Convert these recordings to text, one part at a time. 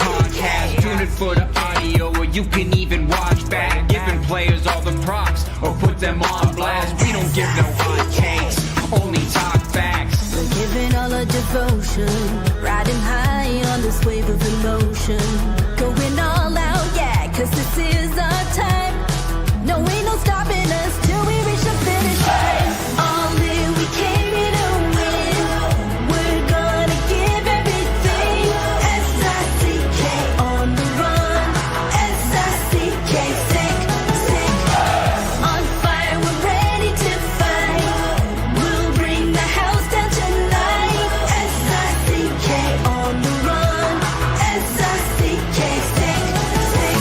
podcast. Tune in for the audio, or you can even watch back. Giving players all the props, or put them on blast. We don't give no hot takes, only talk facts. We're giving all our devotion, riding high on this wave of emotion. Going all out, yeah, cause this is our time. No, ain't no stopping us till we reach the finish line. All in, we came here to win. We're gonna give everything. S-I-C-K on the run. S-I-C-K, sick, sick. On fire, we're ready to fight. We'll bring the house down tonight. S-I-C-K on the run. S-I-C-K, sick, sick.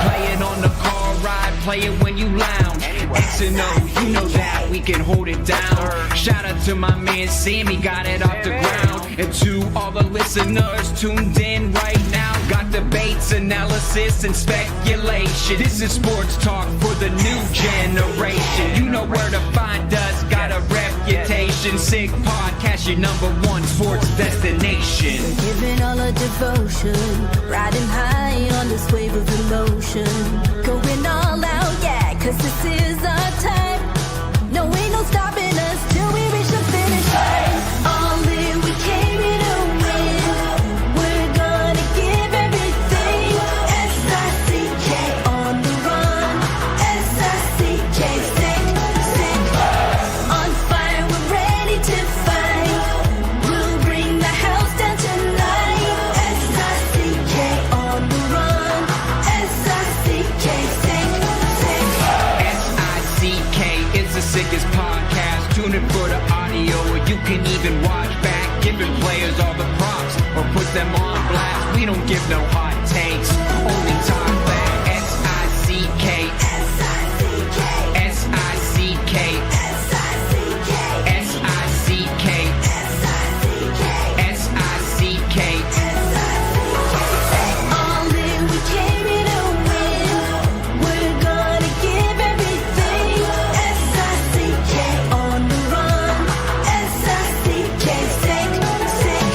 Playing on the car ride, play it when you lounge. X and O, you know that we can hold it down. Shout out to my man Sammy, got it off the ground. And to all the listeners tuned in right now, got debates, analysis, and speculation. This is sports talk for the new generation. You know where to find us, got a reputation. Sick podcast, your #1 sports destination. Giving all our devotion, riding high on this wave of emotion. Going all out, yeah, cause this is our time. No, ain't no stopping us till we reach the finish line. All in, we came here to win. We're gonna give everything. S-I-C-K on the run. S-I-C-K, sick, sick. On fire, we're ready to fight. We'll bring the house down tonight. S-I-C-K on the run. S-I-C-K, sick, sick. S-I-C-K is the sickest podcast. Tune in for the audio, or you can even watch back. Giving players all the props, or put them on blast. We don't give no hot takes, only talk back. S-I-C-K, S-I-C-K, S-I-C-K, S-I-C-K, S-I-C-K, S-I-C-K, S-I-C-K. All in, we came here to win. We're gonna give everything. S-I-C-K on the run. S-I-C-K, sick, sick.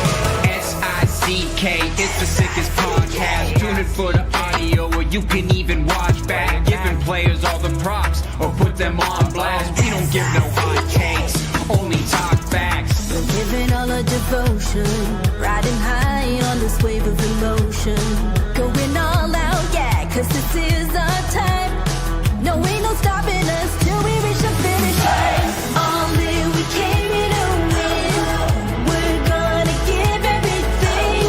S-I-C-K, it's the sickest podcast. Tune in for the audio, or you can even watch back. Giving players all the props, or put them on blast. We don't give no hot takes, only talk facts. We're giving all our devotion, riding high on this wave of emotion. Going all out, yeah, cause this is our time. No, ain't no stopping us till we reach the finish line. All in, we came here to win. We're gonna give everything.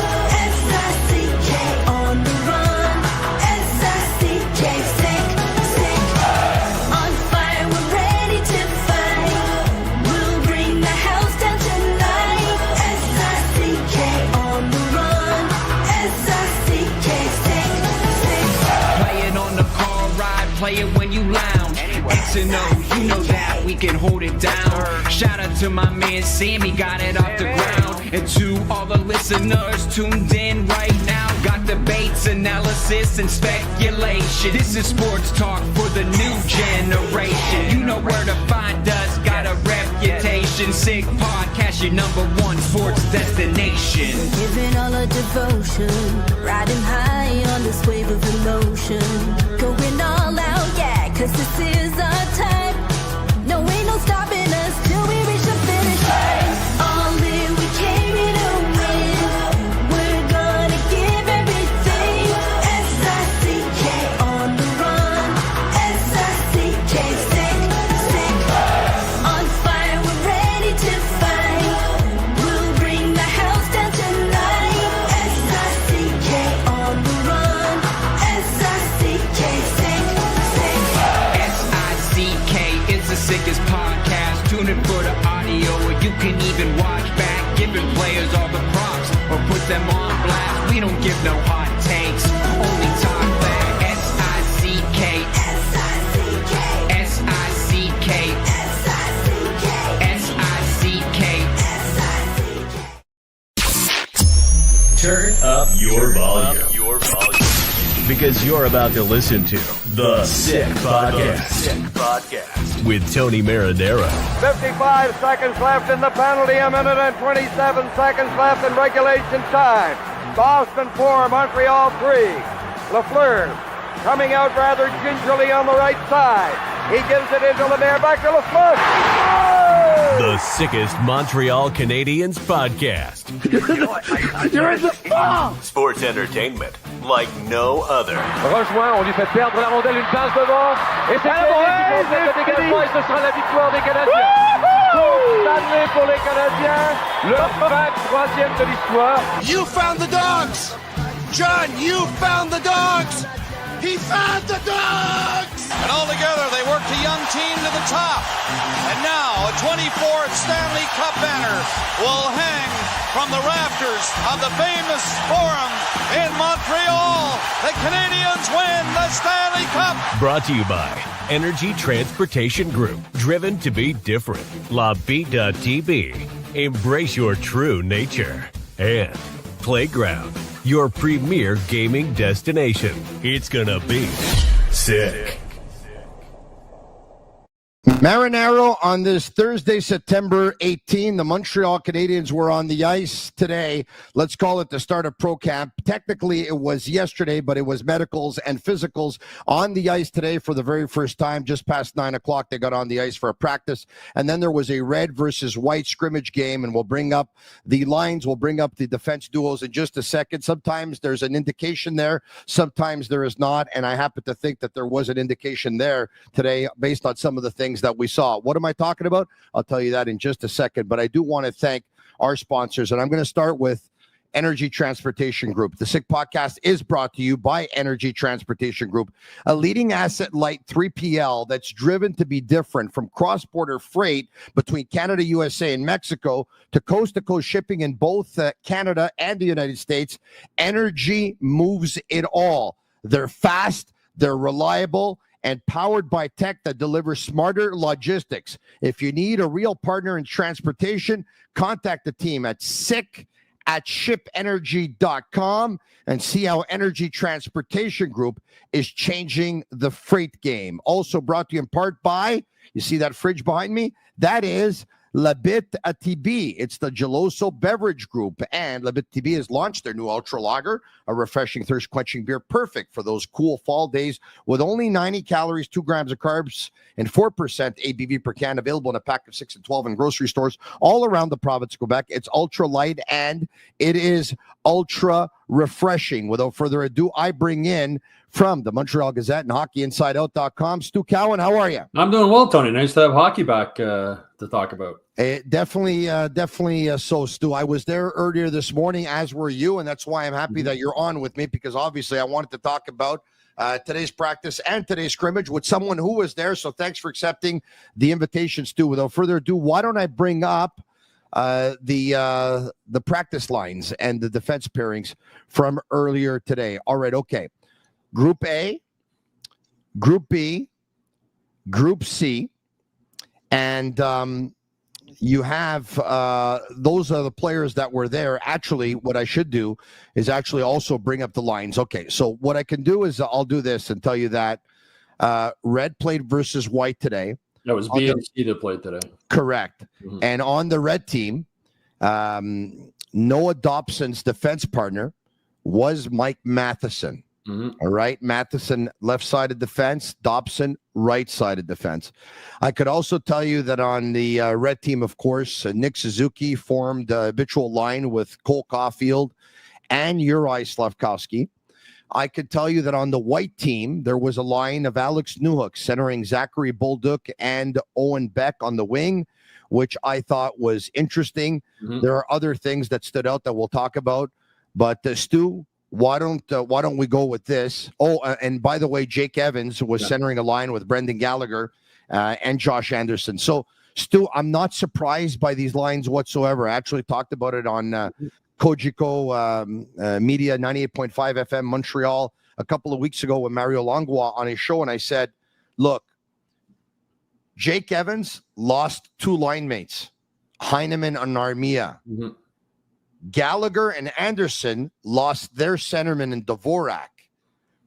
S-I-C-K on the run. S-I-C-K, sick, sick. On fire, we're ready to fight. We'll bring the house down tonight. S-I-C-K on the run. S-I-C-K, sick, sick. Playing on the car ride, play it when you lounge. X and O, you know that we can hold it down. Shout out to my man Sammy, got it off the ground. And to all the listeners tuned in right now, got debates, analysis, and speculation. This is sports talk for the new generation. You know where to find us, got a reputation. Sick podcast, your #1 sports destination. Giving all our devotion, riding high on this wave of emotion. Going all out, yeah, cause this is our time. No, ain't no stopping us till we reach the finish line. All in, we came here to win. We're gonna give everything. S-I-C-K on the run. S-I-C-K, sick, sick. On fire, we're ready to fight. We'll bring the house down tonight. S-I-C-K on the run. S-I-C-K, sick, sick. S-I-C-K is the sickest podcast. Tune in for the audio, or you can even watch back. Giving players all the props, or put them on blast. We don't give no hot takes, only talk back. S-I-C-K, S-I-C-K, S-I-C-K, S-I-C-K, S-I-C-K. S-I-C-K. Turn up your volume. Because you're about to listen to The Sick Podcast. With Tony Marinaro. 55 seconds left in the penalty, a minute and 27 seconds left in regulation time. Boston 4, Montreal 3. Lafleur coming out rather gingerly on the right side. He gives it into Lemaire, back to Lafleur. Oh! The sickest Montreal Canadiens podcast. You're in the ball! Sports entertainment like no other. Rejoint, on lui fait perdre la rondelle, une passe devant. Et c'est le dégagement et ce sera la victoire des Canadiens. Stanley pour les Canadiens, le 23e de l'histoire. You found the dogs! John, you found the dogs! He found the dogs! And all together, they worked a young team to the top. And now, a 24th Stanley Cup banner will hang from the rafters of the famous Forum in Montreal. The Canadiens win the Stanley Cup! Brought to you by Energy Transportation Group. Driven to be different. La Bittt. Embrace your true nature. And Playground, your premier gaming destination. It's gonna be sick. Marinaro on this Thursday, September 18. The Montreal Canadiens were on the ice today. Let's call it the start of pro camp. Technically, it was yesterday, but it was medicals and physicals on the ice today for the very first time. Just past 9 o'clock, they got on the ice for a practice. And then there was a red versus white scrimmage game, and we'll bring up the lines. We'll bring up the defense duos in just a second. Sometimes there's an indication there. Sometimes there is not. And I happen to think that there was an indication there today based on some of the things that we saw. What am I talking about? I'll tell you that in just a second, but I do want to thank our sponsors, and I'm going to start with Energy Transportation Group. The Sick Podcast is brought to you by Energy Transportation Group, a leading asset-light 3PL that's driven to be different, from cross-border freight between Canada, USA, and Mexico to coast-to-coast shipping in both Canada and the United States. Energy moves it all. They're fast, they're reliable, and powered by tech that delivers smarter logistics. If you need a real partner in transportation, contact the team at sick@shipenergy.com and see how Energy Transportation Group is changing the freight game. Also brought to you in part by, you see that fridge behind me? That is Bittt Tibi. It's the Geloso Beverage Group, and Bittt Tibi has launched their new Ultra Lager, a refreshing, thirst-quenching beer perfect for those cool fall days with only 90 calories, 2 grams of carbs, and 4% ABV per can, available in a pack of 6 and 12 in grocery stores all around the province of Quebec. It's ultra light, and it is ultra refreshing. Without further ado, I bring in, from the Montreal Gazette and HockeyInsideOut.com, Stu Cowan. How are you? I'm doing well, Tony. Nice to have hockey back to talk about. Definitely so, Stu. I was there earlier this morning, as were you, and that's why I'm happy that you're on with me, because obviously I wanted to talk about today's practice and today's scrimmage with someone who was there. So thanks for accepting the invitation, Stu. Without further ado, why don't I bring up the practice lines and the defense pairings from earlier today. All right, okay. Group A, Group B, Group C, and you have those are the players that were there. Actually, what I should do is actually also bring up the lines. Okay, so what I can do is I'll do this and tell you that red played versus white today. That was B and C that played today. Correct. Mm-hmm. And on the red team, Noah Dobson's defense partner was Mike Matheson. Mm-hmm. All right. Matheson, left-sided defense. Dobson, right-sided defense. I could also tell you that on the red team, of course, Nick Suzuki formed a habitual line with Cole Caulfield and Uri Slavkovsky. I could tell you that on the white team, there was a line of Alex Newhook centering Zachary Bolduc and Owen Beck on the wing, which I thought was interesting. Mm-hmm. There are other things that stood out that we'll talk about. But Stu, why don't we go with this? Oh, and by the way, Jake Evans was centering a line with Brendan Gallagher and Josh Anderson. So, Stu, I'm not surprised by these lines whatsoever. I actually talked about it on Kojiko Media 98.5 FM Montreal a couple of weeks ago with Mario Langlois on his show, and I said, look, Jake Evans lost 2 line mates, Heineman and Armia. Mm-hmm. Gallagher and Anderson lost their centerman in Dvorak.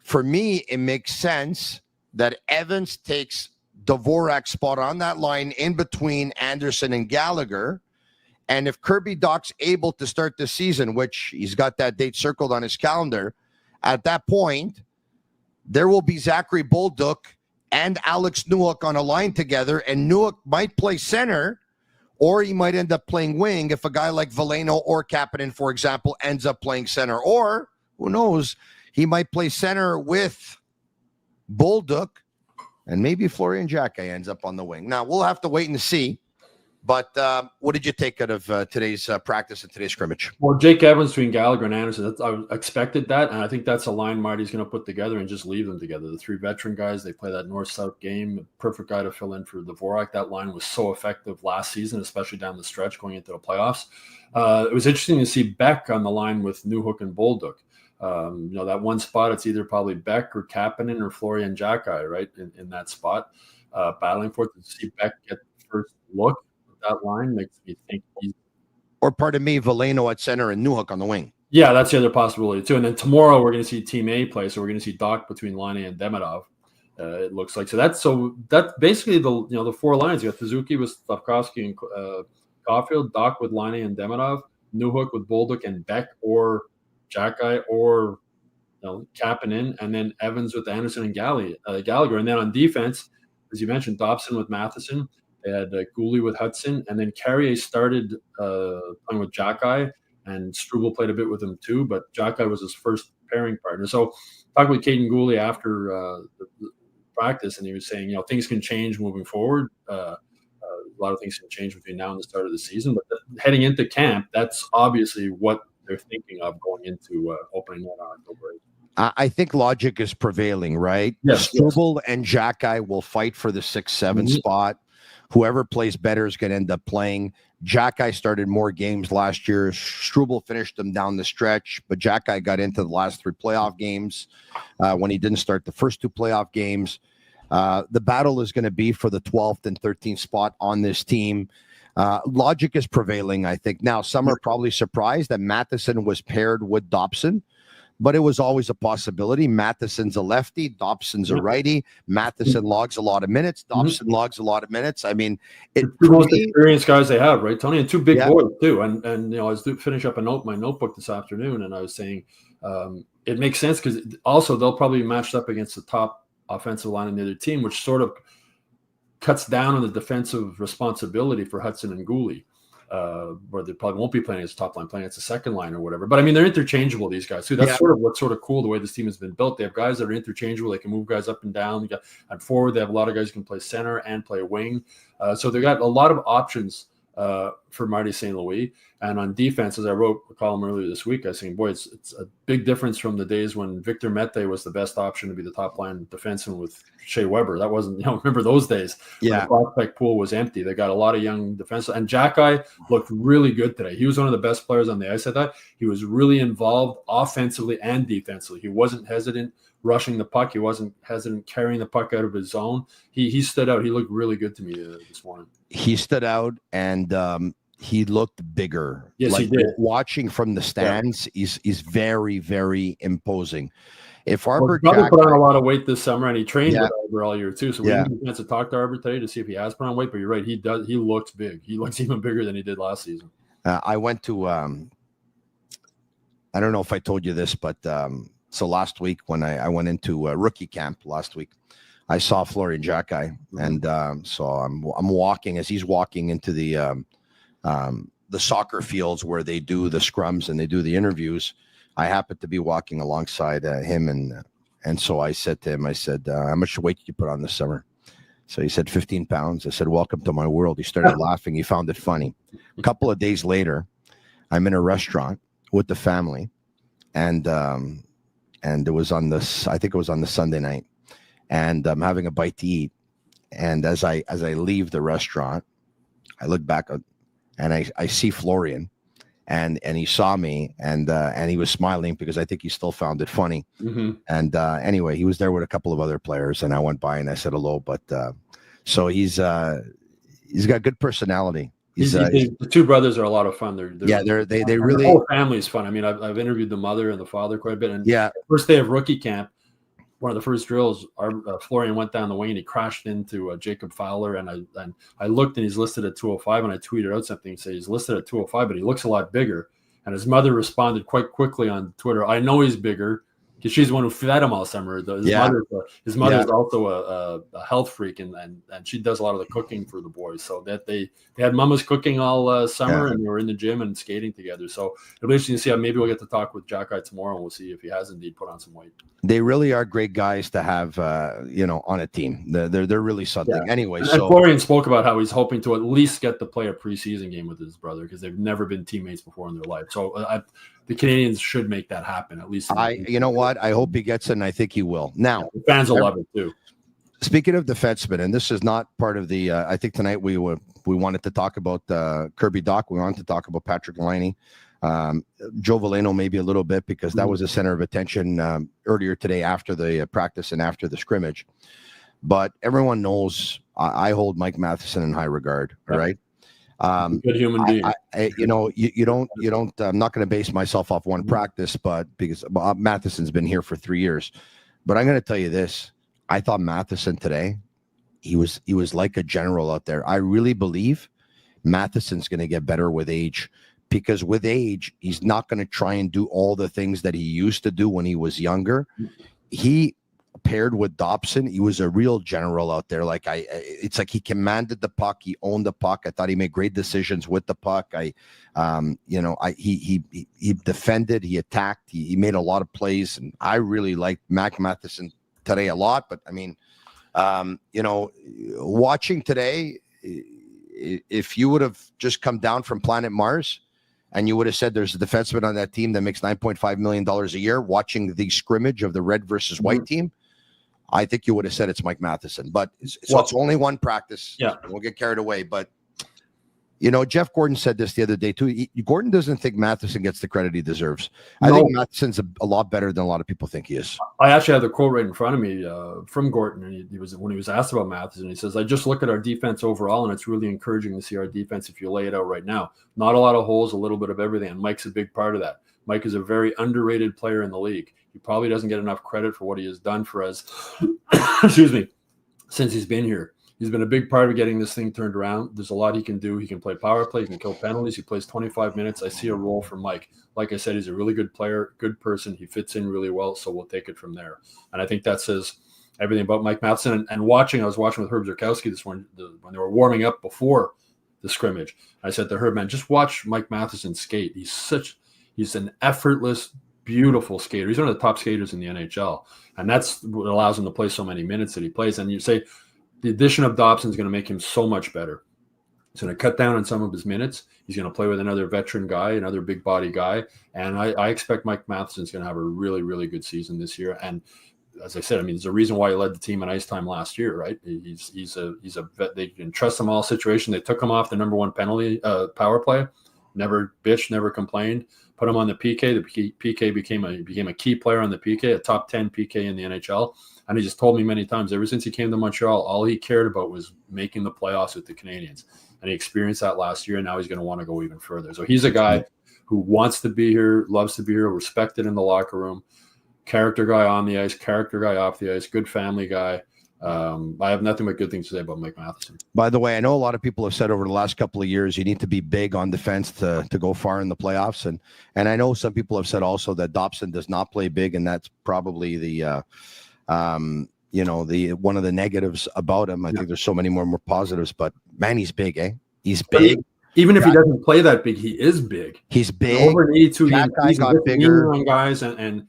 For me, it makes sense that Evans takes Dvorak's spot on that line in between Anderson and Gallagher, And if Kirby Dach's able to start the season, which he's got that date circled on his calendar, at that point, there will be Zachary Bolduc and Alex Newhook on a line together, and Newhook might play center, or he might end up playing wing if a guy like Veleno or Kapanen, for example, ends up playing center. Or, who knows, he might play center with Bolduc, and maybe Florian Jacquet ends up on the wing. Now, we'll have to wait and see. But what did you take out of today's practice and today's scrimmage? Well, Jake Evans between Gallagher and Anderson, I expected that, and I think that's a line Marty's going to put together and just leave them together. The three veteran guys, they play that north-south game. Perfect guy to fill in for Dvorak. That line was so effective last season, especially down the stretch going into the playoffs. It was interesting to see Beck on the line with Newhook and Bolduc. That one spot, it's either probably Beck or Kapanen or Florian Jacquet, right, in that spot, battling for it. To see Beck get the first look that line makes me think he's, or pardon me, Veleno at center and Newhook on the wing. Yeah, that's the other possibility too. And then tomorrow we're going to see Team A play, so we're going to see Dach between Laine and Demidov. It looks like that's basically the four lines. You got Suzuki with Slavkovsky and Caulfield, Dach with Laine and Demidov, Newhook with Bolduc and Beck or Jacquet or Kapanen, and then Evans with Anderson and Gallagher. And then on defense, as you mentioned, Dobson with Matheson. They had Gooley with Hudson, and then Carrier started playing with Jacquet, and Struble played a bit with him too, but Jacquet was his first pairing partner. So talking with Caden Gooley after the practice, and he was saying, things can change moving forward. A lot of things can change between now and the start of the season, but heading into camp, that's obviously what they're thinking of going into opening that on October 8th. I think logic is prevailing, right? Yes, Struble and Jacquet will fight for the 6-7 spot. Whoever plays better is going to end up playing. Jacquet started more games last year. Struble finished them down the stretch, but Jacquet got into the last 3 playoff games when he didn't start the first 2 playoff games. The battle is going to be for the 12th and 13th spot on this team. Logic is prevailing, I think. Now, some are probably surprised that Matheson was paired with Dobson, but it was always a possibility. Matheson's a lefty, Dobson's a righty. Matheson logs a lot of minutes. Dobson logs a lot of minutes. I mean, the most experienced guys they have, right, Tony? And 2 big boys too. And I was finish up my notebook this afternoon, and I was saying it makes sense because also they'll probably be matched up against the top offensive line in the other team, which sort of cuts down on the defensive responsibility for Hudson and Gooley. Where they probably won't be playing as a top line, playing as a second line or whatever. But I mean, they're interchangeable, these guys too. That's what's sort of cool the way this team has been built. They have guys that are interchangeable. They can move guys up and down. And forward, they have a lot of guys who can play center and play wing. So they got a lot of options for Marty St. Louis. And on defense, as I wrote a column earlier this week, I was saying, boy, it's a big difference from the days when Victor Mete was the best option to be the top line defenseman with Shea Weber. That wasn't, remember those days. Yeah. The prospect pool was empty. They got a lot of young defensemen. And Jacquet looked really good today. He was one of the best players on the ice, I thought. He was really involved offensively and defensively. He wasn't hesitant rushing the puck. He wasn't hesitant carrying the puck out of his zone. He stood out. He looked really good to me this morning. He stood out, and he looked bigger. Yes, he did. Watching from the stands, he's very, very imposing. If Arbor probably put on a lot of weight this summer, and he trained with Arbor all year too. So we didn't get a chance to talk to Arbor today to see if he has put on weight. But you're right, he does. He looks big. He looks even bigger than he did last season. I went to I don't know if I told you this, but so last week when I went into rookie camp last week, I saw Florian Jacquet, and so I'm walking as he's walking into the soccer fields where they do the scrums and they do the interviews. I happened to be walking alongside him, and so I said to him, how much weight did you put on this summer? So he said 15 pounds. I said, welcome to my world. He started laughing. He found it funny. A couple of days later, I'm in a restaurant with the family, and it was on this, I think it was on the Sunday night, and I'm having a bite to eat. And as I leave the restaurant, I look back and I see Florian, and he saw me, and he was smiling because I think he still found it funny. Mm-hmm. And anyway, he was there with a couple of other players, and I went by and I said hello. But so he's got good personality. The two brothers are a lot of fun. They really, the whole family is fun. I mean, I've interviewed the mother and the father quite a bit. And yeah, first day of rookie camp, one of the first drills, our Florian went down the wing and he crashed into Jacob Fowler, and I looked and he's listed at 205, and I tweeted out something saying he's listed at 205, but he looks a lot bigger. And his mother responded quite quickly on Twitter, "I know he's bigger," because she's the one who fed him all summer. His mother is also a health freak, and she does a lot of the cooking for the boys. So that they had mamas cooking all summer, and they were in the gym and skating together. So it'll be interesting to see how maybe we'll get to talk with Jack-Eye tomorrow, and we'll see if he has indeed put on some weight. They really are great guys to have, on a team. They're really something. Yeah. Anyway, and Florian spoke about how he's hoping to at least get to play a preseason game with his brother because they've never been teammates before in their life. So the Canadiens should make that happen, at least. You know what? I hope he gets it, and I think he will. Now, the fans will love it too. Speaking of defensemen, and this is not part of the. I think tonight we wanted to talk about Kirby Dach. We wanted to talk about Patrik Laine, Joe Veleno maybe a little bit because that was a center of attention earlier today after the practice and after the scrimmage. But everyone knows I hold Mike Matheson in high regard. All right. Good human being. You don't. I'm not going to base myself off one practice, but because Matheson's been here for 3 years. But I'm going to tell you this: I thought Matheson today, he was like a general out there. I really believe Matheson's going to get better with age, because with age, he's not going to try and do all the things that he used to do when he was younger. He paired with Dobson, he was a real general out there. It's like he commanded the puck, he owned the puck. I thought he made great decisions with the puck. He defended, he attacked, he made a lot of plays, and I really liked Mac Matheson today a lot. But I mean, watching today, if you would have just come down from planet Mars and you would have said there's a defenseman on that team that makes $9.5 million a year, watching the scrimmage of the red versus white team, I think you would have said it's Mike Matheson. But it's only one practice. Yeah. We'll get carried away. But, Jeff Gordon said this the other day, too. Gordon doesn't think Matheson gets the credit he deserves. I think Matheson's a lot better than a lot of people think he is. I actually have the quote right in front of me from Gordon. And when he was asked about Matheson, he says, "I just look at our defense overall, and it's really encouraging to see our defense if you lay it out right now. Not a lot of holes, a little bit of everything. And Mike's a big part of that. Mike is a very underrated player in the league. He probably doesn't get enough credit for what he has done for us, excuse me, since he's been here. He's been a big part of getting this thing turned around. There's a lot he can do. He can play power play. He can kill penalties. He plays 25 minutes. I see a role for Mike. Like I said, he's a really good player, good person. He fits in really well, so we'll take it from there." And I think that says everything about Mike Matheson. And I was watching with Herb Zurkowski this morning when they were warming up before the scrimmage. I said to Herb, "Man, just watch Mike Matheson skate. He's an effortless, beautiful skater. He's one of the top skaters in the NHL. And that's what allows him to play so many minutes that he plays." And you say the addition of Dobson is going to make him so much better. He's going to cut down on some of his minutes. He's going to play with another veteran guy, another big body guy. And I expect Mike Matheson is going to have a really, really good season this year. And as I said, I mean, there's a reason why he led the team in ice time last year, right? He's a vet. They can trust him all situation. They took him off the number one penalty power play. Never bitched, never complained. Put him on the PK. The PK became a key player on the PK, a top 10 PK in the NHL. And he just told me many times, ever since he came to Montreal, all he cared about was making the playoffs with the Canadiens. And he experienced that last year, and now he's going to want to go even further. So he's a guy who wants to be here, loves to be here, respected in the locker room, character guy on the ice, character guy off the ice, good family guy. I have nothing but good things to say about Mike Matheson. By the way, I know a lot of people have said over the last couple of years you need to be big on defense to go far in the playoffs, and I know some people have said also that Dobson does not play big, and that's probably the one of the negatives about him. I think there's so many more positives, but man, he's big, eh? He's big. Even if he doesn't play that big, he is big. He's big. Over an 82 games, he's got bigger on guys and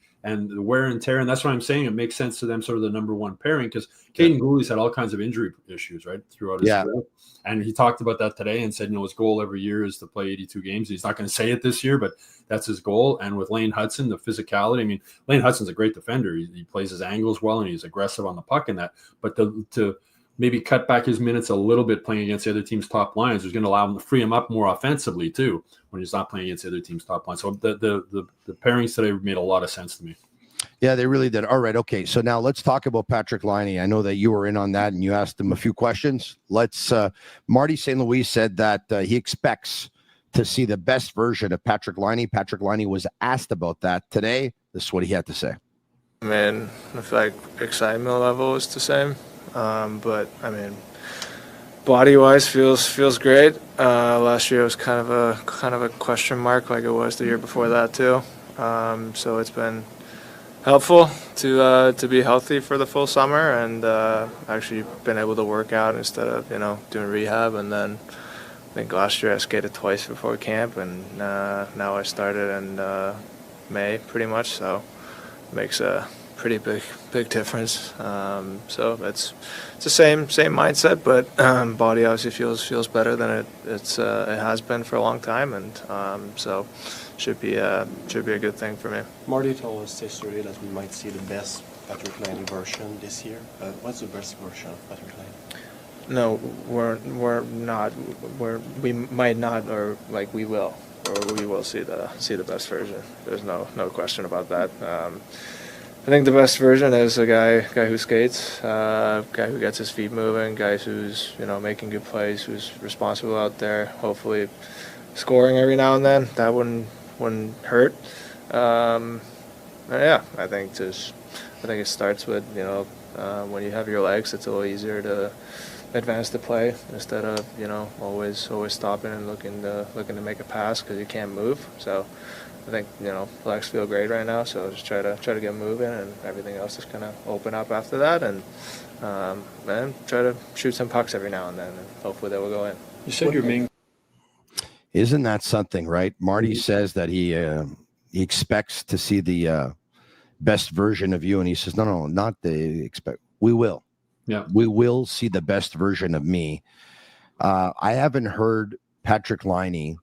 the wear and tear. And that's why I'm saying it makes sense to them, sort of the number one pairing, because Caden Gooley's had all kinds of injury issues, right, throughout his career. And he talked about that today and said, his goal every year is to play 82 games. He's not going to say it this year, but that's his goal. And with Lane Hudson, the physicality, I mean, Lane Hudson's a great defender. He plays his angles well, and he's aggressive on the puck and that. But to maybe cut back his minutes a little bit playing against the other team's top lines is going to allow him to free him up more offensively, too, when he's not playing against the other team's top line. So the pairings today made a lot of sense to me. Yeah, they really did. All right. Okay. So now let's talk about Patrik Laine. I know that you were in on that and you asked him a few questions. Marty St. Louis said that he expects to see the best version of Patrik Laine. Patrik Laine was asked about that today. This is what he had to say. I mean, I feel like excitement level is the same, but I mean, body-wise feels great. Last year was kind of a question mark, like it was the year before that too. So it's been helpful to be healthy for the full summer and actually been able to work out instead of doing rehab. And then I think last year I skated twice before camp, and now I started in May pretty much. So it makes a pretty big difference. So it's the same mindset, but body obviously feels better than it has been for a long time, and so should be a good thing for me. Marty told us yesterday that we might see the best Patrik Laine version this year. What's the best version of Patrik Laine? No, we're not. We might not, or like we will, or we will see the best version. There's no question about that. I think the best version is a guy who skates, guy who gets his feet moving, guys who's making good plays, who's responsible out there, hopefully scoring every now and then. That wouldn't hurt. Yeah, I think it starts with when you have your legs, it's a little easier to advance the play instead of always stopping and looking to make a pass because you can't move. So I think legs feel great right now, so just try to get moving, and everything else is kind of open up after that, and try to shoot some pucks every now and then, and hopefully they will go in. You said your main. Isn't that something, right? Marty says that he expects to see the best version of you, and he says, no, not the expect. We will. Yeah, we will see the best version of me. I haven't heard Patrik Laine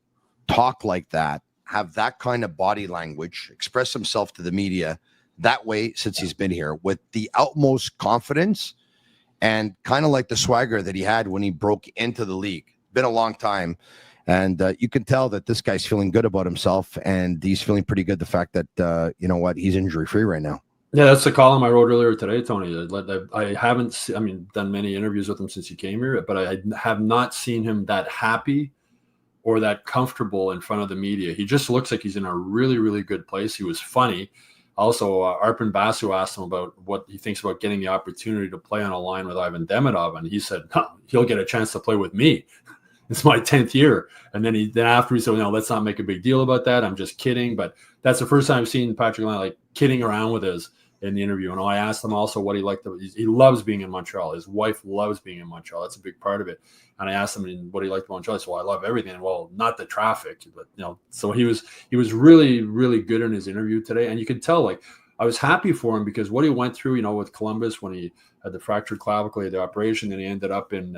talk like that, have that kind of body language, express himself to the media that way since he's been here, with the utmost confidence and kind of like the swagger that he had when he broke into the league. Been a long time. And you can tell that this guy's feeling good about himself, and he's feeling pretty good. The fact that, he's injury-free right now. Yeah, that's the column I wrote earlier today, Tony. I haven't, done many interviews with him since he came here, but I have not seen him that happy or that comfortable in front of the media. He just looks like he's in a really, really good place. He was funny. Also, Arpon Basu asked him about what he thinks about getting the opportunity to play on a line with Ivan Demidov, and he said, he'll get a chance to play with me. It's my 10th year. And then after he said, no, let's not make a big deal about that. I'm just kidding. But that's the first time I've seen Patrik Laine kidding around with us in the interview. And I asked him also what he liked. He loves being in Montreal. His wife loves being in Montreal. That's a big part of it. And I asked him what he liked about Montreal. He said, well, I love everything. And, well, not the traffic, but so he was really, really good in his interview today. And you could tell, I was happy for him because what he went through, with Columbus when he had the fractured clavicle, he had the operation, and he ended up in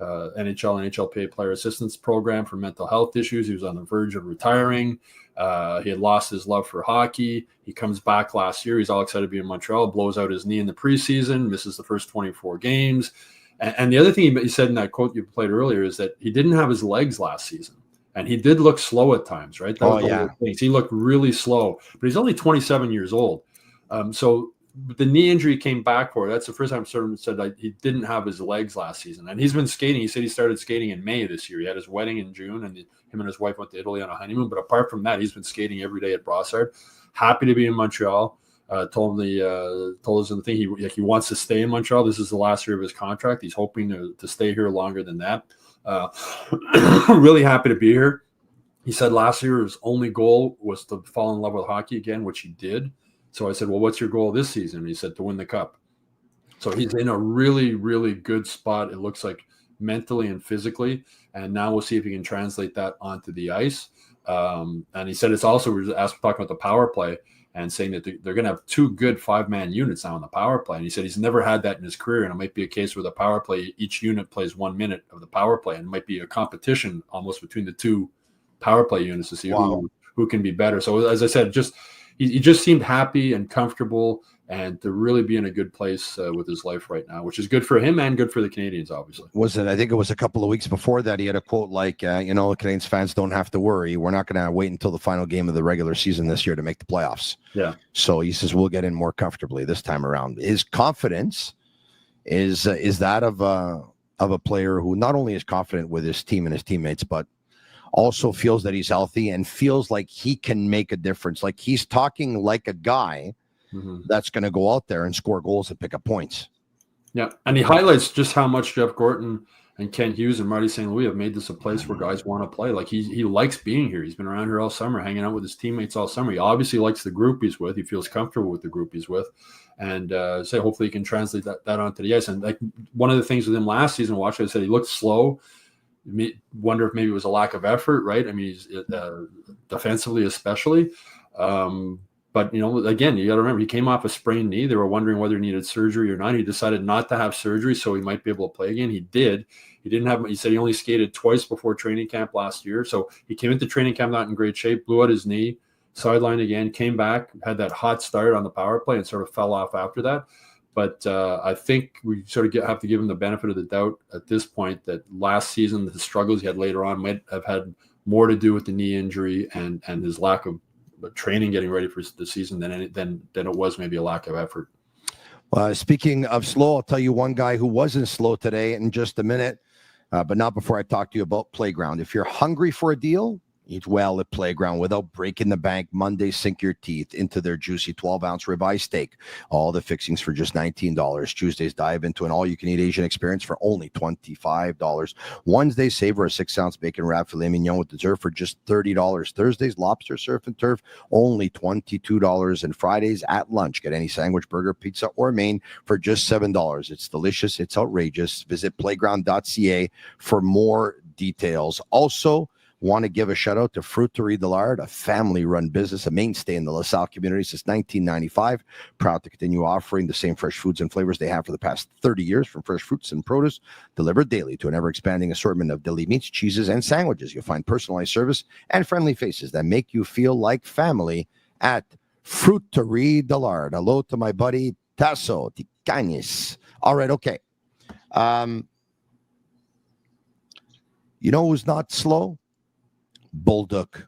NHL and NHLPA player assistance program for mental health issues. He was on the verge of retiring. He had lost his love for hockey. He comes back last year. He's all excited to be in Montreal, blows out his knee in the preseason, misses the first 24 games. And the other thing he said in that quote you played earlier is that he didn't have his legs last season. And he did look slow at times, right? That was one of the things. He looked really slow, but he's only 27 years old. So the knee injury came back for. That's the first time someone said he didn't have his legs last season. And he's been skating. He said he started skating in May this year. He had his wedding in June, and him and his wife went to Italy on a honeymoon. But apart from that, he's been skating every day at Brossard. Happy to be in Montreal. Told us in the thing he wants to stay in Montreal. This is the last year of his contract. He's hoping to stay here longer than that. Really happy to be here. He said last year his only goal was to fall in love with hockey again, which he did. So I said, well, what's your goal this season? And he said, to win the cup. So he's in a really, really good spot, it looks like, mentally and physically. And now we'll see if he can translate that onto the ice. And he said it's also, we were talking about the power play and saying that they're going to have two good 5-man units now in the power play. And he said he's never had that in his career. And it might be a case where the power play, each unit plays 1 minute of the power play. And it might be a competition almost between the two power play units to see who can be better. So as I said, he just seemed happy and comfortable and to really be in a good place with his life right now, which is good for him and good for the Canadiens, obviously. I think it was a couple of weeks before that he had a quote like, Canadiens fans don't have to worry. We're not going to wait until the final game of the regular season this year to make the playoffs. Yeah. So he says we'll get in more comfortably this time around. His confidence is that of a player who not only is confident with his team and his teammates, but also feels that he's healthy and feels like he can make a difference. Like he's talking like a guy that's going to go out there and score goals and pick up points. Yeah, and he highlights just how much Jeff Gorton and Ken Hughes and Marty St. Louis have made this a place where guys want to play. Like he likes being here. He's been around here all summer, hanging out with his teammates all summer. He obviously likes the group he's with. He feels comfortable with the group he's with, and hopefully he can translate that onto the ice. And like one of the things with him last season, watching, I said he looked slow. Wonder if maybe it was a lack of effort, right? I mean, he's defensively especially. But, again, you got to remember, he came off a sprained knee. They were wondering whether he needed surgery or not. He decided not to have surgery, so he might be able to play again. He did. He said he only skated twice before training camp last year. So he came into training camp not in great shape, blew out his knee, sidelined again, came back, had that hot start on the power play and sort of fell off after that. But I think we sort of have to give him the benefit of the doubt at this point that last season, the struggles he had later on might have had more to do with the knee injury and his lack of training getting ready for the season than it was maybe a lack of effort. Speaking of slow, I'll tell you one guy who wasn't slow today in just a minute, but not before I talk to you about Playground. If you're hungry for a deal, eat well at Playground without breaking the bank. Monday, sink your teeth into their juicy 12-ounce ribeye steak. All the fixings for just $19. Tuesdays, dive into an all-you-can-eat Asian experience for only $25. Wednesdays, savor a 6-ounce bacon wrap filet mignon with dessert for just $30. Thursdays, lobster surf and turf, only $22. And Fridays at lunch, get any sandwich, burger, pizza, or main for just $7. It's delicious. It's outrageous. Visit playground.ca for more details. Also, want to give a shout out to Fruiterie de Lard, a family-run business, a mainstay in the LaSalle community since 1995. Proud to continue offering the same fresh foods and flavors they have for the past 30 years, from fresh fruits and produce delivered daily to an ever-expanding assortment of deli meats, cheeses, and sandwiches. You'll find personalized service and friendly faces that make you feel like family at Fruiterie de Lard. Hello to my buddy Tasso Ticanis. All right, okay. You know who's not slow? Bulldog.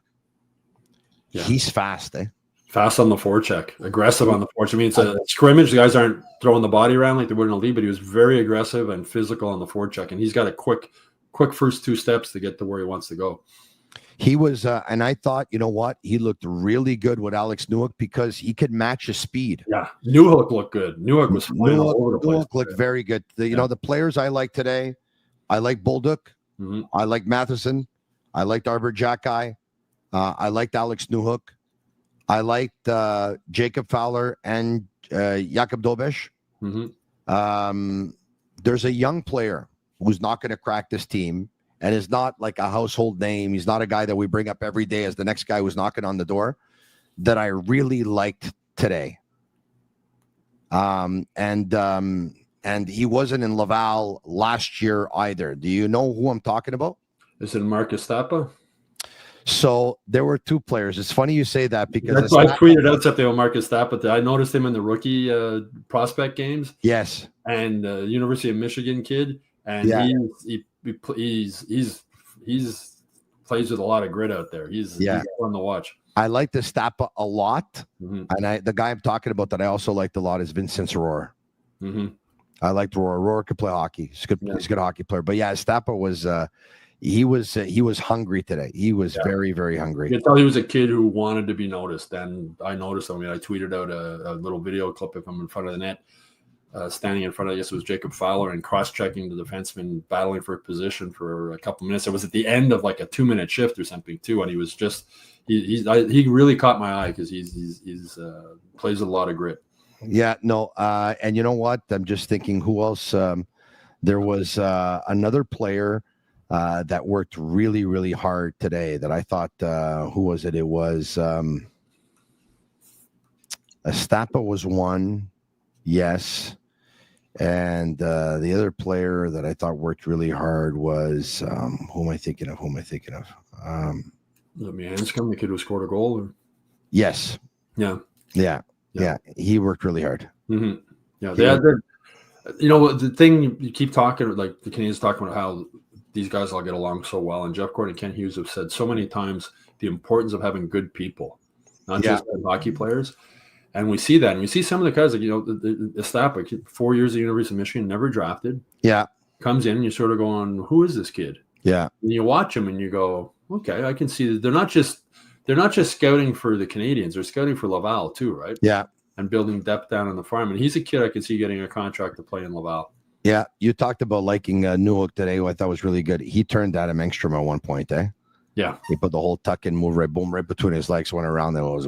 Yeah. He's fast, eh? Fast on the forecheck, aggressive on the forecheck. I mean, it's a scrimmage. The guys aren't throwing the body around like they would in a league, but he was very aggressive and physical on the forecheck, and he's got a quick first two steps to get to where he wants to go. He was, and I thought, you know what? He looked really good with Alex Newhook because he could match his speed. Yeah, Newhook looked good. Newhook was flying all over the place. Newhook looked very good. You know, the players I like today, I like Bulldog. Mm-hmm. I like Matheson. I liked Arbor Jackeye. I liked Alex Newhook. I liked Jacob Fowler and Jakub Dobesh. Mm-hmm. There's a young player who's not going to crack this team and is not like a household name. He's not a guy that we bring up every day as the next guy who's knocking on the door, that I really liked today. And he wasn't in Laval last year either. Do you know who I'm talking about? Is it Marcus Thapa? So there were two players. It's funny you say that because that's why I tweeted out something on Marcus Thapa. I noticed him in the rookie prospect games. Yes, and University of Michigan kid, and he's plays with a lot of grit out there. He's fun to watch. I like the Thapa a lot, and the guy I'm talking about that I also liked a lot is Vincent Rohr. Mm-hmm. I liked Rohr. Rohr could play hockey. He's good. He's a good hockey player. But yeah, Thapa was. He was hungry today. He was very, very hungry. You could tell he was a kid who wanted to be noticed, and I noticed him. I mean, I tweeted out a little video clip of him in front of the net, standing in front of, I guess it was Jacob Fowler, and cross-checking the defenseman, battling for position for a couple minutes. It was at the end of like a 2-minute shift or something too, and he was just he really caught my eye because he's plays with a lot of grit. Yeah, no, and you know what? I'm just thinking who else. There was another player that worked really, really hard today that I thought, who was it? It was Estapa was one. Yes. And the other player that I thought worked really hard was, who am I thinking of? Mihanscom, the kid who scored a goal? Or? Yes. Yeah. He worked really hard. Mm-hmm. Yeah. The thing you keep talking, like the Canadiens talking about how these guys all get along so well. And Jeff Gordon and Ken Hughes have said so many times the importance of having good people, not just hockey players. And we see that. And we see some of the guys, like, Estapa, 4 years at the University of Michigan, never drafted. Yeah. Comes in and you're sort of going, who is this kid? Yeah. And you watch him and you go, okay, I can see that they're not just scouting for the Canadiens, they're scouting for Laval too, right? Yeah. and building depth down on the farm. And he's a kid I can see getting a contract to play in Laval. Yeah, you talked about liking Newhook today, who I thought was really good. He turned Adam Engstrom at one point, eh? Yeah. He put the whole tuck and move right between his legs, went around there. It was,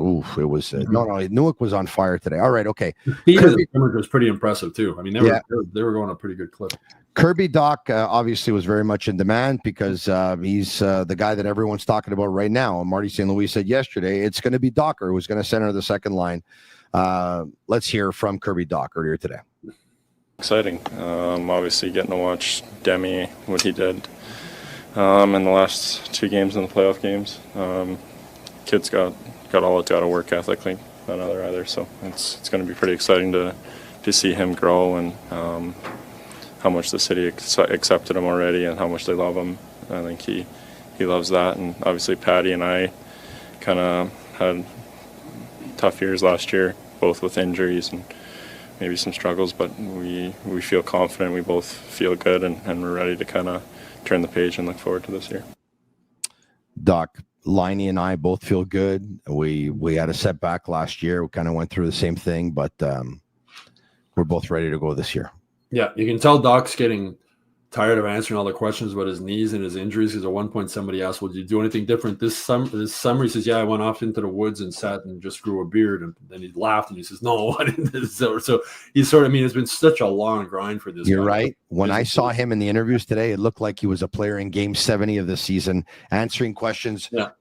no, Newhook was on fire today. All right, okay. Kirby was pretty impressive, too. I mean, they were going a pretty good clip. Kirby Dach obviously was very much in demand because he's the guy that everyone's talking about right now. And Marty St. Louis said yesterday it's going to be Docker who's going to center the second line. Let's hear from Kirby Dach earlier today. Exciting. Obviously getting to watch Demi, what he did in the last 2 games in the playoff games. Kid's got all it's got a work ethic like none other either. So it's going to be pretty exciting to see him grow and how much the city accepted him already and how much they love him. I think he loves that. And obviously Patty and I kind of had tough years last year, both with injuries and maybe some struggles, but we feel confident, we both feel good, and we're ready to kind of turn the page and look forward to this year. Doc, Laine and I both feel good. We had a setback last year. We kind of went through the same thing, but we're both ready to go this year. Yeah, you can tell Doc's getting tired of answering all the questions about his knees and his injuries, because at one point somebody asked, well, did you do anything different this summer? He says, yeah, I went off into the woods and sat and just grew a beard. And then he laughed and he says, no, I didn't. So he's sort of, I mean, it's been such a long grind for this. You're right. When I saw him in the interviews today, it looked like he was a player in game 70 of the season, answering questions. Yeah.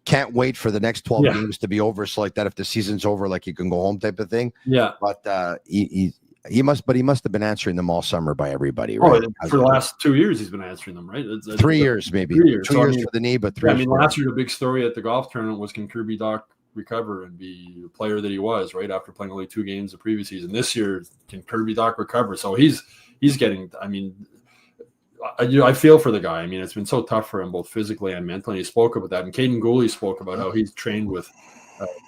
Can't wait for the next 12 games to be over. So like that, if the season's over, like you can go home type of thing. Yeah. But he must have been answering them all summer by everybody, right? Oh, for the last 2 years, he's been answering them, right? 3 years, maybe. 3 years. 2 years for the knee, but 3 years. I mean, last year, the big story at the golf tournament was, can Kirby Dach recover and be the player that he was, right, after playing only 2 games the previous season? This year, can Kirby Dach recover? So he's getting, I mean, I feel for the guy. I mean, it's been so tough for him, both physically and mentally. He spoke about that. And Caden Gooley spoke about how he's trained with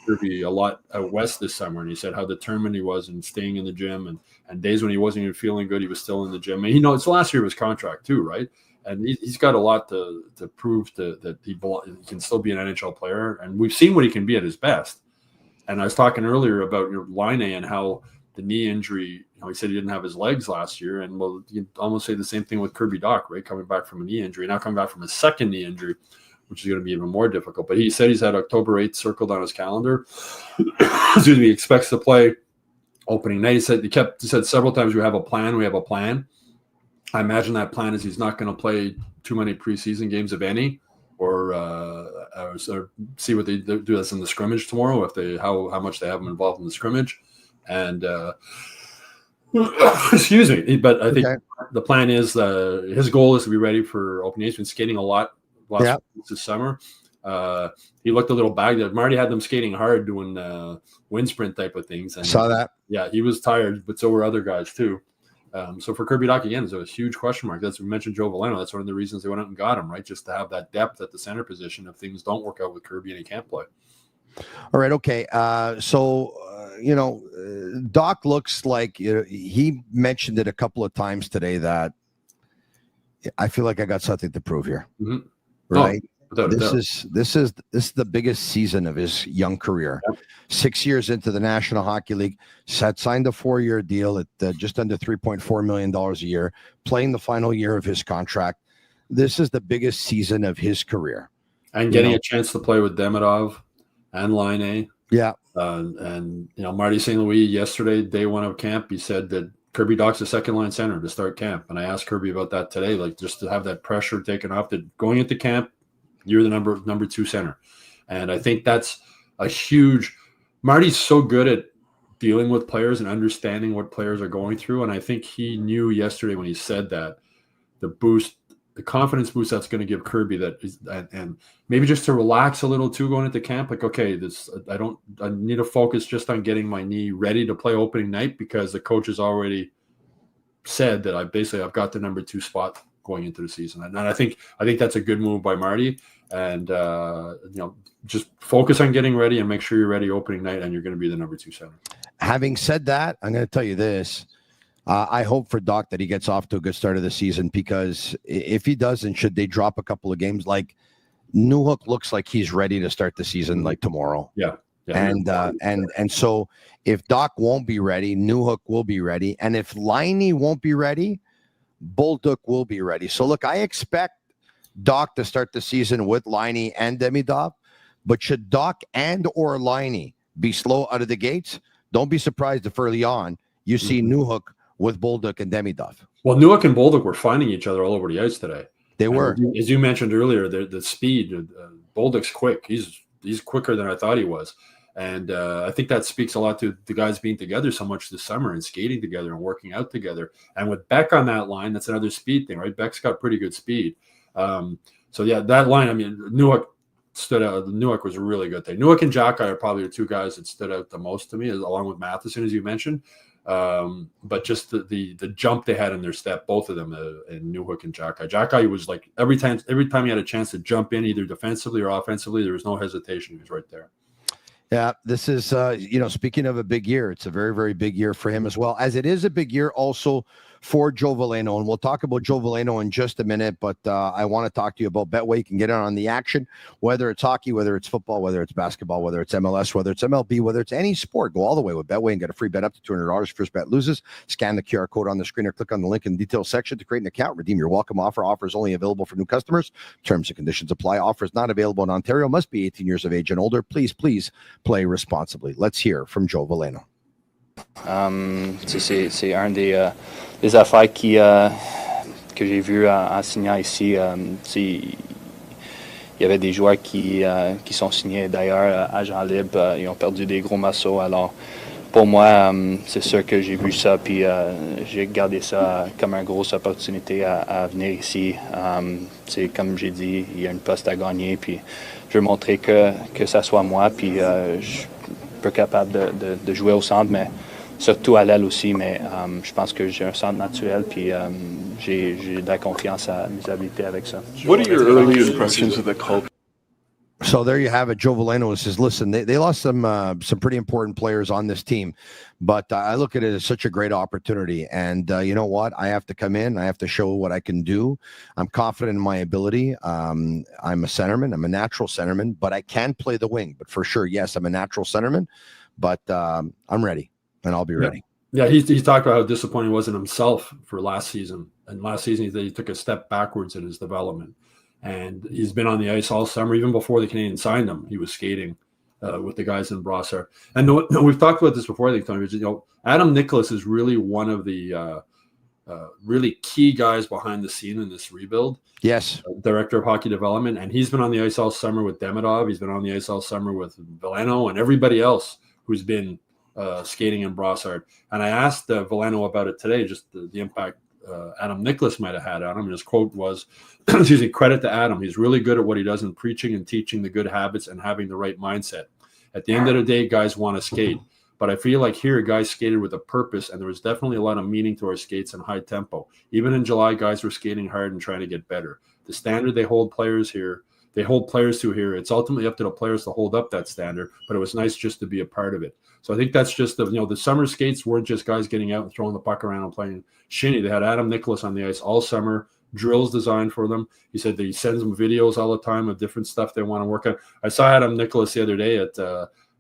Kirby a lot out west this summer, and he said how determined he was in staying in the gym, and days when he wasn't even feeling good, he was still in the gym. And it's the last year of his contract too, right? And he's got a lot to prove that he can still be an NHL player, and we've seen what he can be at his best. And I was talking earlier about Laine and how the knee injury, he said he didn't have his legs last year, and well, you can almost say the same thing with Kirby Dach, right? Coming back from a knee injury, now coming back from a second knee injury, which is going to be even more difficult. But he said he's had October 8th circled on his calendar. Excuse me, he expects to play opening night. He said several times, we have a plan. I imagine that plan is he's not going to play too many preseason games, if any, or see what they do this in the scrimmage tomorrow, how much they have him involved in the scrimmage. And excuse me, but I think the plan is his goal is to be ready for opening. He's been skating a lot this summer. He looked a little bagged up. Marty had them skating hard, doing wind sprint type of things. And saw that. Yeah, he was tired, but so were other guys too. So for Kirby Dach, again, it's a huge question mark. We mentioned Joe Veleno. That's one of the reasons they went out and got him, right? Just to have that depth at the center position if things don't work out with Kirby and he can't play. All right. Okay. Doc looks like he mentioned it a couple of times today that I feel like I got something to prove here. Mm-hmm. Right. This is the biggest season of his young career. Yep. 6 years into the National Hockey League, signed a 4-year deal at just under $3.4 million a year, playing the final year of his contract. This is the biggest season of his career. And getting a chance to play with Demidov and Laine. Yeah. And Marty St. Louis yesterday, day one of camp, he said that Kirby Dach's a second line center to start camp. And I asked Kirby about that today, like just to have that pressure taken off that going into camp, you're the number 2 center. And I think that's a huge – Marty's so good at dealing with players and understanding what players are going through. And I think he knew yesterday when he said that, the confidence boost that's going to give Kirby and maybe just to relax a little too going into camp. Like, okay, I need to focus just on getting my knee ready to play opening night because the coach has already said that I've got the number 2 spot going into the season. And I think that's a good move by Marty. And just focus on getting ready and make sure you're ready opening night, and you're going to be the number 2 center. Having said that, I'm going to tell you this. I hope for Dach that he gets off to a good start of the season, because if he doesn't, should they drop a couple of games, like Newhook looks like he's ready to start the season like tomorrow. Yeah. And so if Dach won't be ready, Newhook will be ready. And if Laine won't be ready, Bolduc will be ready. So look, I expect Dach to start the season with Laine and Demidov, but should Dach and or Laine be slow out of the gates, don't be surprised if early on you see Newhook with Bolduc and Demidov. Well, Newhook and Bolduc were finding each other all over the ice today. They were. As you mentioned earlier, the speed, Bolduc's quick. He's quicker than I thought he was. And I think that speaks a lot to the guys being together so much this summer and skating together and working out together. And with Beck on that line, that's another speed thing, right? Beck's got pretty good speed. So, yeah, that line, I mean, Newhook stood out. Newhook was a really good thing. Newhook and Xhekaj are probably the two guys that stood out the most to me, along with Matheson, as you mentioned. But just the jump they had in their step, both of them, in Newhook and Xhekaj. Xhekaj was like every time he had a chance to jump in, either defensively or offensively, there was no hesitation. He was right there. Yeah, this is, speaking of a big year, it's a very, very big year for him as well, as it is a big year also for Joe Veleno. And we'll talk about Joe Veleno in just a minute, but I want to talk to you about Betway. You can get in on the action, whether it's hockey, whether it's football, whether it's basketball, whether it's MLS, whether it's MLB, whether it's any sport. Go all the way with Betway and get a free bet up to $200. First bet loses. Scan the QR code on the screen or click on the link in the details section to create an account. Redeem your welcome offer. Offer is only available for new customers. Terms and conditions apply. Offers not available in Ontario. Must be 18 years of age and older. Please play responsibly. Let's hear from Joe Veleno. C'est un des affaires que j'ai vu en signant ici. Il y avait des joueurs qui sont signés d'ailleurs agents libres. Ils ont perdu des gros morceaux. Alors, pour moi, c'est sûr que j'ai vu ça, puis j'ai gardé ça comme une grosse opportunité à venir ici. Comme j'ai dit, il y a une poste à gagner, puis je veux montrer que ça soit moi, puis je suis peu capable de jouer au centre, mais surtout à l'aile aussi, mais je pense que j'ai un centre naturel, puis j'ai de la confiance à mes habiletés avec ça. What are your early impressions of the culture? So there you have it. Joe Veleno says, listen, they lost some pretty important players on this team, but I look at it as such a great opportunity. And you know what? I have to come in. I have to show what I can do. I'm confident in my ability. I'm a centerman. I'm a natural centerman, but I can play the wing. But for sure, yes, I'm a natural centerman, but I'm ready, and I'll be ready. Yeah, he talked about how disappointed he was in himself for last season. And last season, he took a step backwards in his development. And he's been on the ice all summer. Even before the Canadiens signed him, he was skating with the guys in Brossard. And we've talked about this before, I think, Tony. Adam Nicholas is really one of the really key guys behind the scene in this rebuild. Yes. Director of Hockey Development. And he's been on the ice all summer with Demidov. He's been on the ice all summer with Veleno and everybody else who's been skating in Brossard. And I asked Veleno about it today, just the impact Adam Nicholas might have had on him. And his quote was, excuse me, credit to Adam. He's really good at what he does in preaching and teaching the good habits and having the right mindset. At the end of the day, guys want to skate. But I feel like here, guys skated with a purpose, and there was definitely a lot of meaning to our skates and high tempo. Even in July, guys were skating hard and trying to get better. The standard they hold players to here, it's ultimately up to the players to hold up that standard, but it was nice just to be a part of it. So I think that's just the summer skates weren't just guys getting out and throwing the puck around and playing shinny. They had Adam Nicholas on the ice all summer, drills designed for them. He said that he sends them videos all the time of different stuff they want to work on. I saw Adam Nicholas the other day I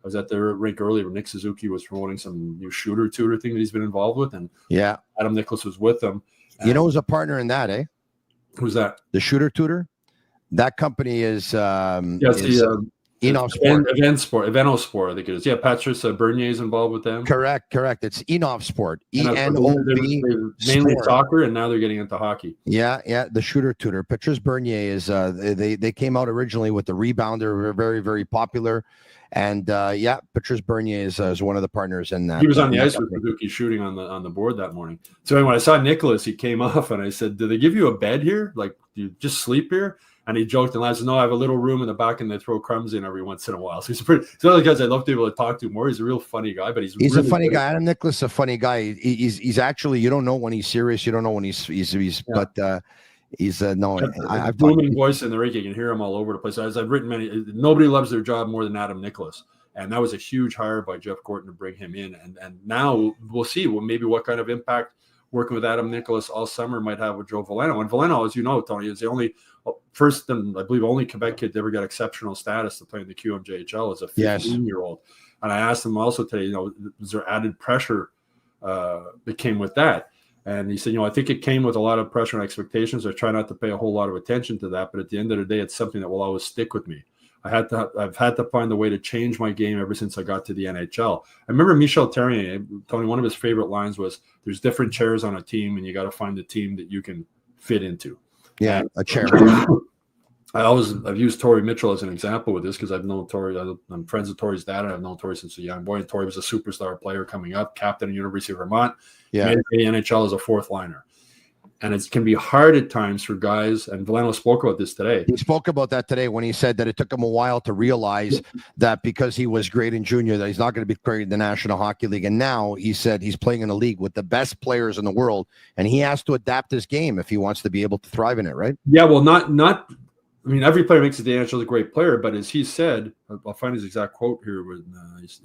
was at the rink earlier. Nick Suzuki was promoting some new shooter tutor thing that he's been involved with, and yeah, Adam Nicholas was with them. Who's a partner in that, eh? Who's that? The shooter tutor. That company is Enov Sport. Evento Sport, I think it is. Yeah, Patrice Bernier is involved with them. Correct. It's Enov Sport. ENOV. Mainly soccer, and now they're getting into hockey. Yeah. The shooter tutor. Patrice Bernier is. They came out originally with the rebounder, very, very popular, and Patrice Bernier is one of the partners in that. He was on the ice with Suzuki shooting on the board that morning. So when I saw Nicholas, he came off, and I said, "Do they give you a bed here? Like, do you just sleep here?" And he joked and laughed. No, I have a little room in the back, and they throw crumbs in every once in a while. So he's one of the guys I love to be able to talk to more. He's a real funny guy, but he's really a funny guy. Adam Nicholas is a funny guy. He's actually, you don't know when he's serious. You don't know when he's but he's no. I've booming voice in the rink. You can hear him all over the place. As I've written nobody loves their job more than Adam Nicholas. And that was a huge hire by Jeff Gorton to bring him in. And now we'll see maybe what kind of impact working with Adam Nicholas all summer might have with Joe Veleno. And Veleno, as you know, Tony, is the only first and I believe only Quebec kid to ever get exceptional status to play in the QMJHL as a 15-year-old. And I asked him also today, was there added pressure that came with that? And he said, I think it came with a lot of pressure and expectations. I try not to pay a whole lot of attention to that, but at the end of the day, it's something that will always stick with me. I've had to find a way to change my game ever since I got to the NHL. I remember Michel Therrien, Tony, one of his favorite lines was, there's different chairs on a team and you got to find the team that you can fit into. Yeah, a chair. I've used Torrey Mitchell as an example with this because I've known Torrey. I'm friends with Torrey's dad, and I've known Torrey since a young boy. And Torrey was a superstar player coming up, captain at University of Vermont. Yeah, made the NHL as a fourth liner. And it can be hard at times for guys, and Veleno spoke about this today. He spoke about that today when he said that it took him a while to realize that because he was great in junior, that he's not going to be great in the National Hockey League. And now he said he's playing in a league with the best players in the world, and he has to adapt his game if he wants to be able to thrive in it, right? Yeah, well, not. I mean, every player makes it to the NHL is a great player, but as he said, I'll find his exact quote here.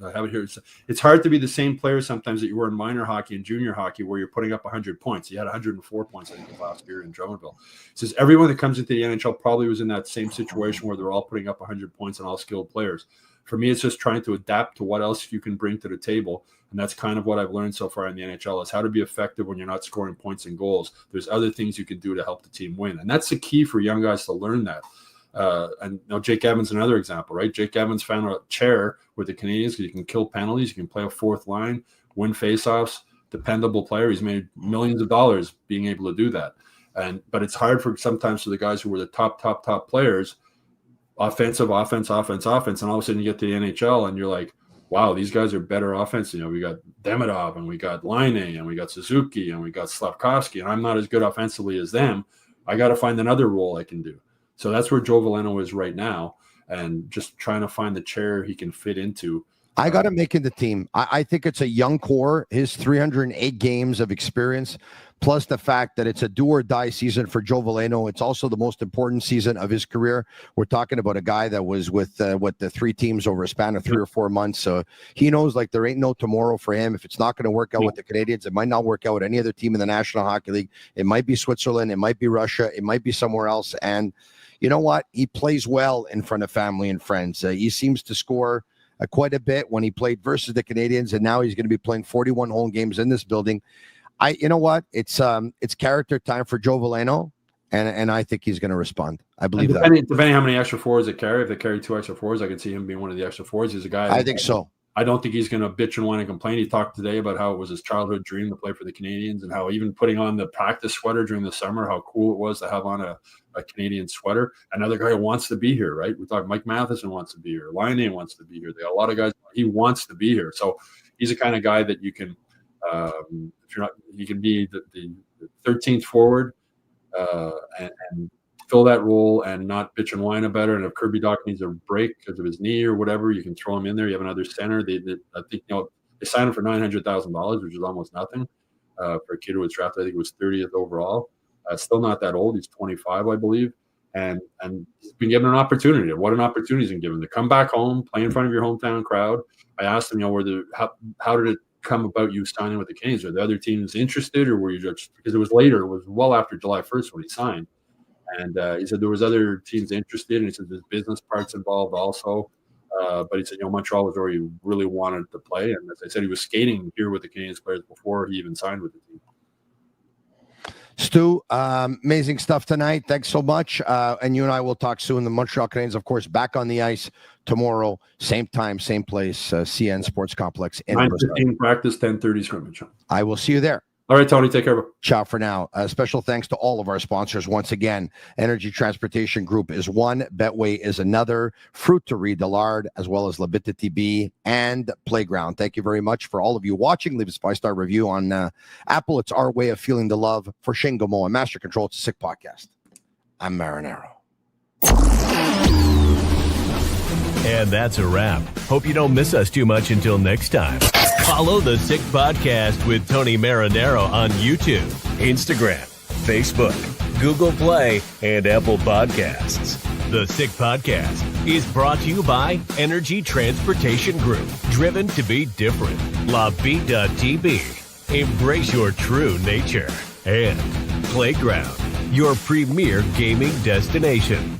I have it here. It's hard to be the same player sometimes that you were in minor hockey and junior hockey where you're putting up 100 points. He had 104 points, I think, last year in Drummondville. He says everyone that comes into the NHL probably was in that same situation where they're all putting up 100 points and all skilled players. For me, it's just trying to adapt to what else you can bring to the table. And that's kind of what I've learned so far in the NHL is how to be effective when you're not scoring points and goals. There's other things you can do to help the team win. And that's the key for young guys to learn that. And Jake Evans, another example, right? Jake Evans found a chair with the Canadiens because you can kill penalties, you can play a fourth line, win faceoffs, dependable player. He's made millions of dollars being able to do that. But it's hard for sometimes for the guys who were the top players, offense, and all of a sudden you get to the NHL and you're like, wow, these guys are better offense. We got Demidov and we got Laine and we got Suzuki and we got Slavkovsky, and I'm not as good offensively as them. I got to find another role I can do. So that's where Joe Veleno is right now, and just trying to find the chair he can fit into. I got him making the team. I think it's a young core. His 308 games of experience, plus the fact that it's a do-or-die season for Joe Veleno. It's also the most important season of his career. We're talking about a guy that was with the three teams over a span of 3 or 4 months. So he knows like there ain't no tomorrow for him. If it's not going to work out with the Canadiens, it might not work out with any other team in the National Hockey League. It might be Switzerland. It might be Russia. It might be somewhere else. And you know what? He plays well in front of family and friends. He seems to score quite a bit when he played versus the Canadiens, and now he's going to be playing 41 home games in this building. You know what? It's character time for Joe Veleno, and I think he's going to respond. I believe depending how many extra forwards they carry. If they carry 2 extra forwards, I could see him being one of the extra forwards. He's a guy. I think so. I don't think he's going to bitch and whine and complain. He talked today about how it was his childhood dream to play for the Canadiens and how even putting on the practice sweater during the summer, how cool it was to have on a Canadian sweater. Another guy who wants to be here, right? We thought Mike Matheson wants to be here. Laine wants to be here. They got a lot of guys. He wants to be here. So he's the kind of guy that you can, if you're not, he can be the 13th forward and fill that role and not bitch and whine about it. And if Kirby Dach needs a break because of his knee or whatever, you can throw him in there. You have another center. I think they signed him for $900,000, which is almost nothing for a kid who was drafted. I think it was 30th overall. Still not that old. He's 25, I believe, and he's been given an opportunity. What an opportunity he's been given to come back home, play in front of your hometown crowd. I asked him, how did it come about you signing with the Canadiens? Are the other teams interested, or were you just because it was later? It was well after July 1st when he signed. And he said there was other teams interested, and he said there's business parts involved also. But he said, Montreal was already really wanted to play. And as I said, he was skating here with the Canadiens players before he even signed with the team. Stu, amazing stuff tonight. Thanks so much. And you and I will talk soon. The Montreal Canadiens, of course, back on the ice tomorrow, same time, same place, CN Sports Complex. 9:15 practice, 10:30 scrimmage. I will see you there. All right, Tony, take care. Ciao for now. Special thanks to all of our sponsors. Once again, Energy Transportation Group is one, Betway is another, Fruiterie de Lard, as well as Bittt Tibi and Playground. Thank you very much for all of you watching. Leave a 5-star review on Apple. It's our way of feeling the love. For Shane Gomo and Master Control, it's a sick podcast. I'm Marinaro. And that's a wrap. Hope you don't miss us too much until next time. Follow the Sick Podcast with Tony Marinaro on YouTube, Instagram, Facebook, Google Play, and Apple Podcasts. The Sick Podcast is brought to you by Energy Transportation Group, driven to be different. La Bittt, TB. Embrace your true nature. And Playground, your premier gaming destination.